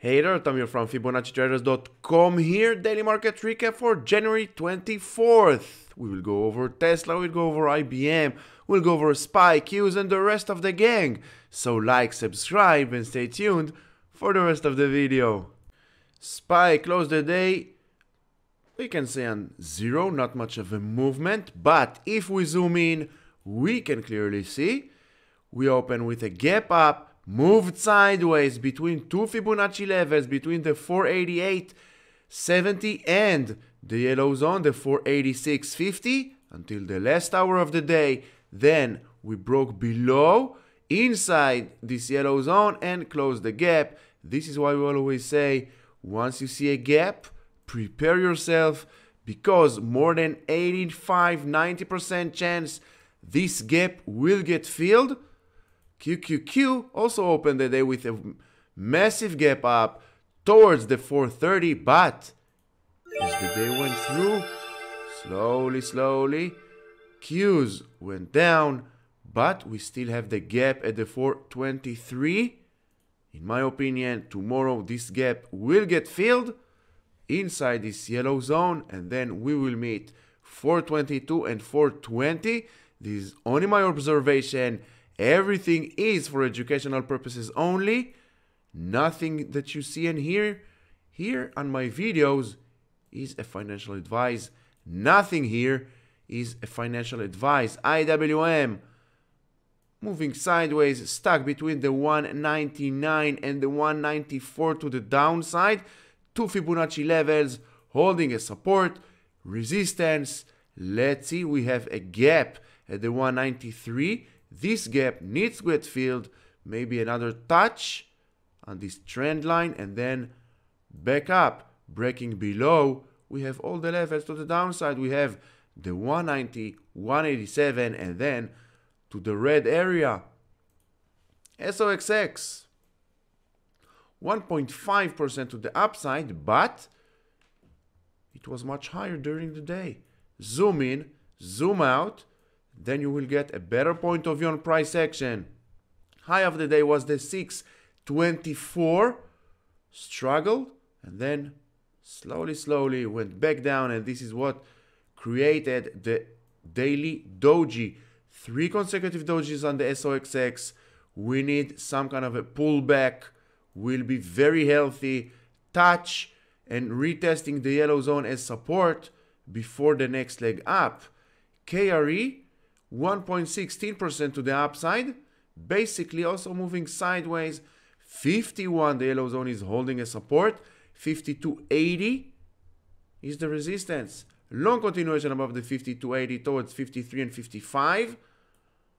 Hey there, Tom here from Fibonacci-Traders.com here, daily market recap for January 24th. We will go over Tesla, we'll go over IBM, we'll go over SPY, Qs and the rest of the gang. So like, subscribe and stay tuned for the rest of the video. SPY closed the day, we can say on zero, not much of a movement, but if we zoom in, we can clearly see we open with a gap up, moved sideways between two Fibonacci levels, between the 488.70 and the yellow zone, the 486.50, until the last hour of the day. Then we broke below, inside this yellow zone and closed the gap. This is why we always say, once you see a gap, prepare yourself, because more than 85-90% chance this gap will get filled. QQQ also opened the day with a massive gap up towards the 430, but as the day went through, slowly, Qs went down, but we still have the gap at the 423. In my opinion, tomorrow this gap will get filled inside this yellow zone, and then we will meet 422 and 420. This is only my observation. Everything is for educational purposes only. Nothing that you see and hear here on my videos is a financial advice. Nothing here is a financial advice. IWM moving sideways, stuck between the 199 and the 194 to the downside. Two Fibonacci levels holding a support, resistance. Let's see, we have a gap at the 193. This gap needs to get filled, maybe another touch on this trend line, and then back up, breaking below. We have all the levels to the downside. We have the 190, 187, and then to the red area. SOXX, 1.5% to the upside, but it was much higher during the day. Zoom in, zoom out, then you will get a better point of view on price action. High of the day was the 624, struggled, and then slowly went back down, and this is what created the daily doji. 3 consecutive dojis on the SOXX. We need some kind of a pullback. Will be very healthy. Touch and retesting the yellow zone as support before the next leg up. KRE, 1.16% to the upside, basically also moving sideways. 51, the yellow zone is holding a support. 52.80 is the resistance. Long continuation above the 52.80 towards 53 and 55.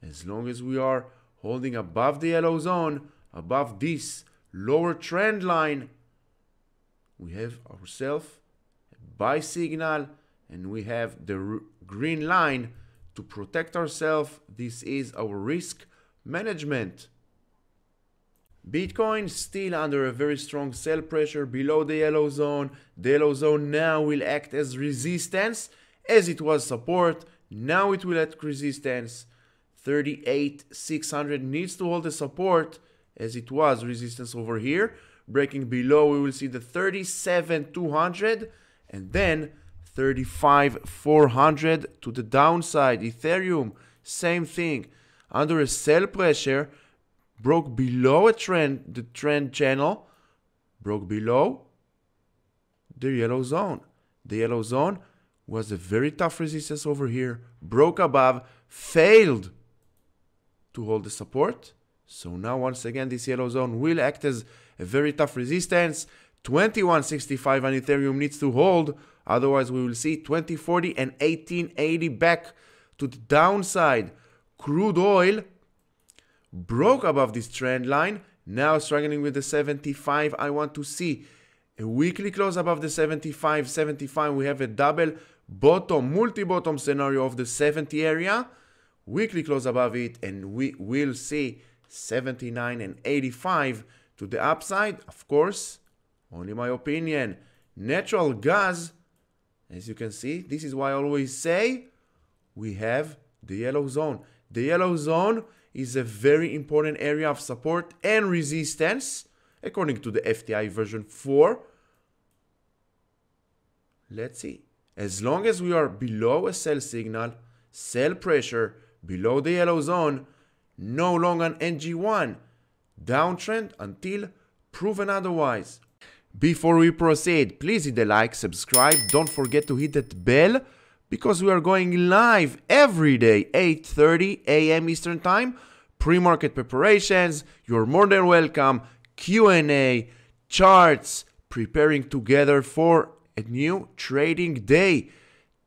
As long as we are holding above the yellow zone, above this lower trend line, we have ourselves a buy signal, and we have the green line to protect ourselves. This is our risk management. Bitcoin still under a very strong sell pressure below the yellow zone. The yellow zone now will act as resistance, as it was support. Now it will act resistance. 38,600 needs to hold the support, as it was resistance over here. Breaking below, we will see the 37,200, and then 35,400 to the downside. Ethereum, same thing, under a sell pressure, broke below the trend channel, broke below the yellow zone. The yellow zone was a very tough resistance over here, broke above, failed to hold the support. So now once again this yellow zone will act as a very tough resistance. 2165 on Ethereum needs to hold, otherwise we will see 2040 and 1880 back to the downside. Crude oil broke above this trend line, now struggling with the 75. I want to see a weekly close above the 75. We have a double bottom, multi-bottom scenario of the 70 area. Weekly close above it, and we will see 79 and 85 to the upside. Of course, only my opinion. Natural gas, as you can see, this is why I always say we have the yellow zone. The yellow zone is a very important area of support and resistance, according to the FTI version 4. Let's see. As long as we are below a sell signal, sell pressure, below the yellow zone, no longer an NG1, downtrend until proven otherwise. Before we proceed, please hit the like, subscribe, don't forget to hit that bell because we are going live every day, 8:30 a.m. Eastern Time. Pre-market preparations, you're more than welcome. Q&A, charts, preparing together for a new trading day.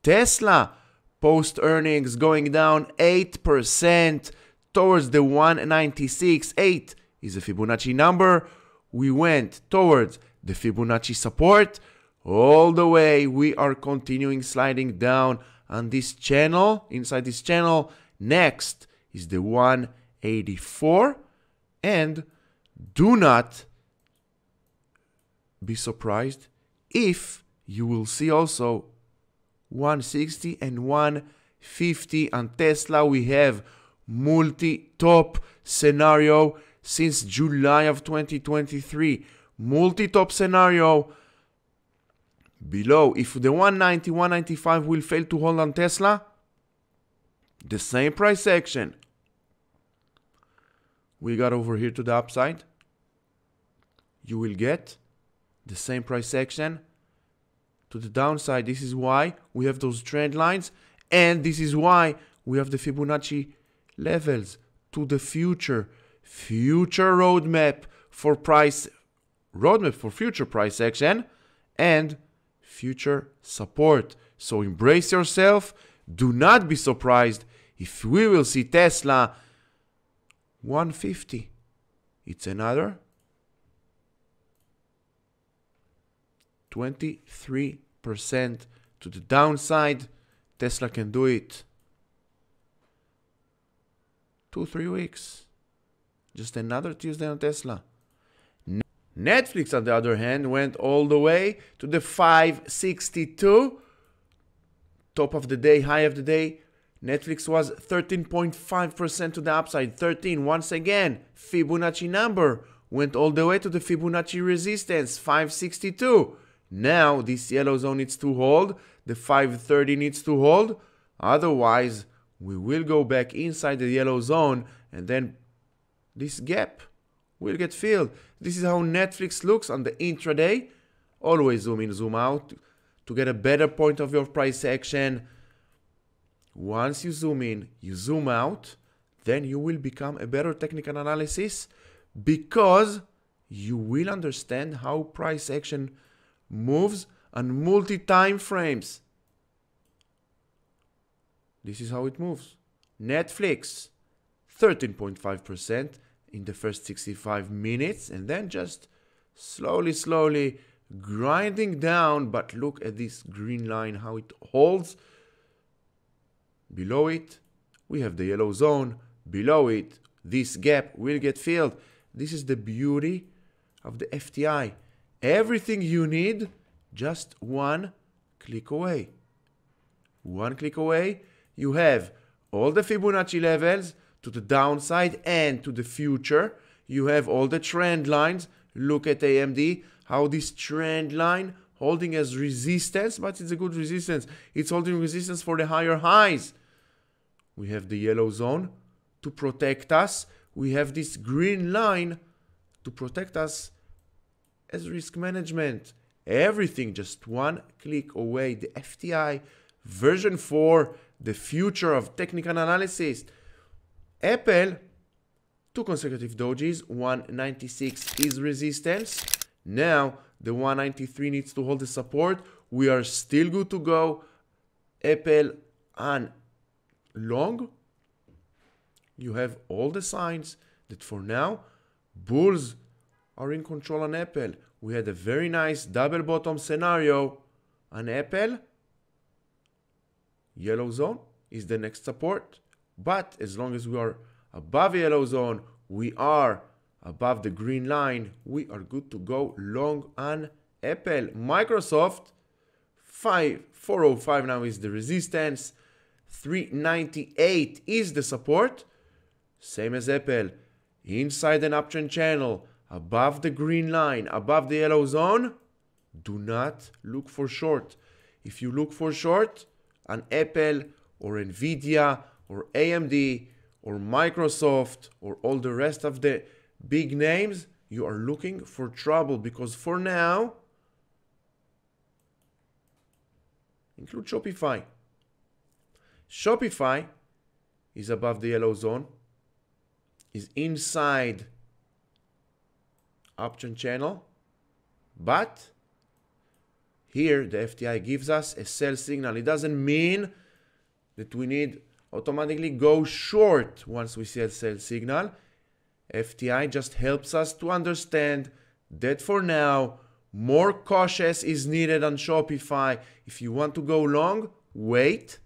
Tesla post earnings going down 8% towards the 196.8 is a Fibonacci number. We went towards the Fibonacci support. All the way we are continuing sliding down on this channel. Inside this channel, next is the 184, and do not be surprised if you will see also 160 and 150 on Tesla. We have multi-top scenario since July of 2023. Multi-top scenario below. If the 190, 195 will fail to hold on Tesla, the same price action we got over here to the upside, you will get the same price action to the downside. This is why we have those trend lines, and this is why we have the Fibonacci levels to the future roadmap for future price action and future support. So embrace yourself. Do not be surprised if we will see Tesla 150. It's another 23% to the downside. Tesla can do it. 2-3 weeks. Just another Tuesday on Tesla. Netflix, on the other hand, went all the way to the 562. Top of the day, high of the day. Netflix was 13.5% to the upside. 13, once again, Fibonacci number. Went all the way to the Fibonacci resistance, 562. Now, this yellow zone needs to hold. The 530 needs to hold. Otherwise, we will go back inside the yellow zone, and then this gap will get filled. This is how Netflix looks on the intraday. Always zoom in, zoom out to get a better point of your price action. Once you zoom in, you zoom out, then you will become a better technical analysis because you will understand how price action moves on multi-time frames. This is how it moves. Netflix, 13.5% in the first 65 minutes, and then just slowly grinding down. But look at this green line, how it holds. Below it, we have the yellow zone. Below it, this gap will get filled. This is the beauty of the FTI. Everything you need, just one click away. One click away, you have all the Fibonacci levels to the downside and to the future. You have all the trend lines. Look at AMD, how this trend line holding as resistance, but it's a good resistance. It's holding resistance for the higher highs. We have the yellow zone to protect us. We have this green line to protect us as risk management. Everything just one click away. The FTI version 4, the future of technical analysis. Apple, 2 consecutive dojis, 196 is resistance. Now the 193 needs to hold the support. We are still good to go. Apple on long. You have all the signs that for now bulls are in control on Apple. We had a very nice double bottom scenario on Apple. Yellow zone is the next support. But as long as we are above yellow zone, we are above the green line, we are good to go long on Apple. Microsoft, 405 now is the resistance. 398 is the support. Same as Apple. Inside an uptrend channel, above the green line, above the yellow zone, do not look for short. If you look for short on Apple or Nvidia or AMD or Microsoft or all the rest of the big names, you are looking for trouble, because for now, include Shopify. Shopify is above the yellow zone, is inside uptrend channel, but here the FTI gives us a sell signal. It doesn't mean that we need automatically go short once we see a sell signal. FTI just helps us to understand that for now, more cautious is needed on Shopify. If you want to go long, wait.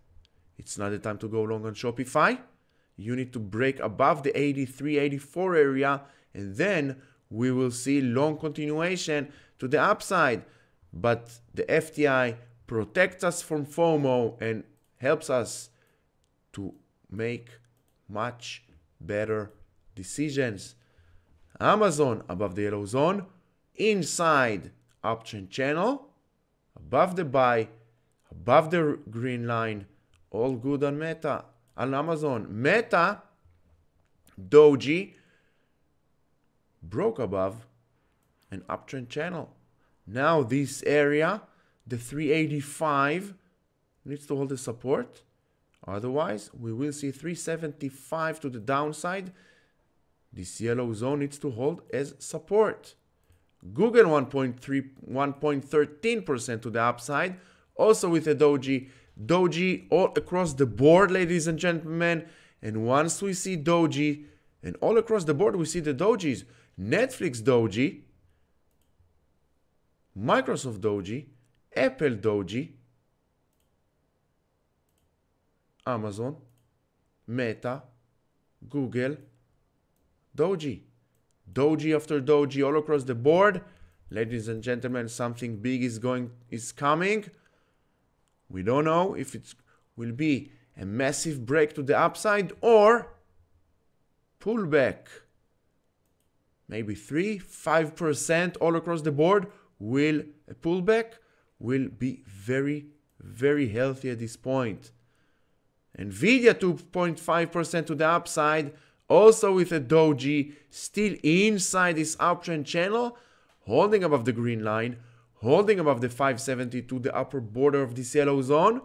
It's not the time to go long on Shopify. You need to break above the 83, 84 area, and then we will see long continuation to the upside. But the FTI protects us from FOMO and helps us to make much better decisions. Amazon above the yellow zone, inside uptrend channel, above the buy, above the green line, all good on Meta, on Amazon. Meta, Doji, broke above an uptrend channel. Now this area, the 385, needs to hold the support. Otherwise, we will see 375 to the downside. This yellow zone needs to hold as support. Google 1.13% to the upside, also with a doji. Doji all across the board, ladies and gentlemen. And once we see doji, and all across the board we see the dojis. Netflix doji, Microsoft doji, Apple doji, Amazon, Meta, Google, doji. Doji after doji all across the board. Ladies and gentlemen, something big is coming. We don't know if it will be a massive break to the upside or pullback. Maybe 3-5% all across the board. A pullback will be very, very healthy at this point. Nvidia 2.5% to the upside, also with a doji, still inside this uptrend channel, holding above the green line, holding above the 572, the upper border of this yellow zone.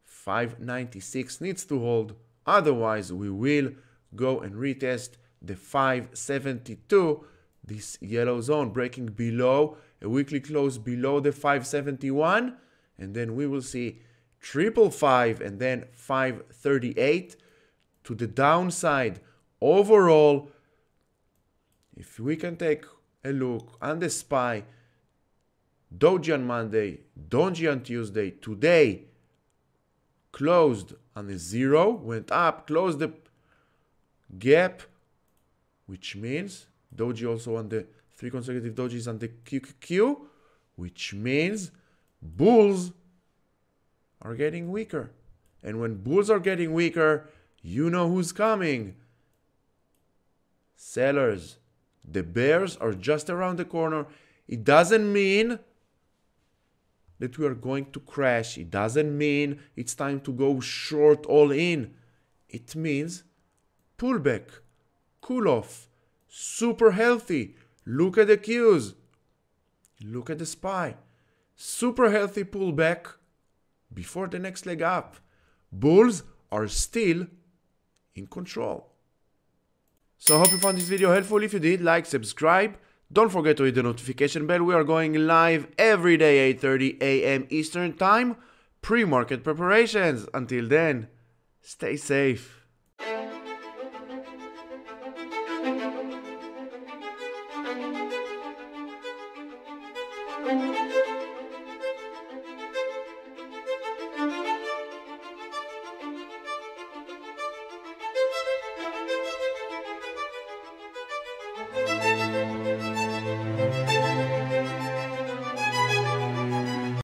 596 needs to hold, otherwise we will go and retest the 572, this yellow zone, breaking below a weekly close below the 571, and then we will see 555 and then 538 to the downside. Overall, if we can take a look on the SPY, doji on Monday, doji on Tuesday, today closed on a zero, went up, closed the gap, which means doji also on the 3 consecutive dojis on the QQQ, which means bulls are getting weaker. And when bulls are getting weaker, you know who's coming. Sellers. The bears are just around the corner. It doesn't mean that we are going to crash. It doesn't mean it's time to go short all in. It means pullback, cool off, super healthy. Look at the cues. Look at the SPY. Super healthy pullback before the next leg up. Bulls are still in control. So I hope you found this video helpful. If you did, like, subscribe. Don't forget to hit the notification bell. We are going live every day, 8:30 a.m. Eastern Time. Pre-market preparations. Until then, stay safe.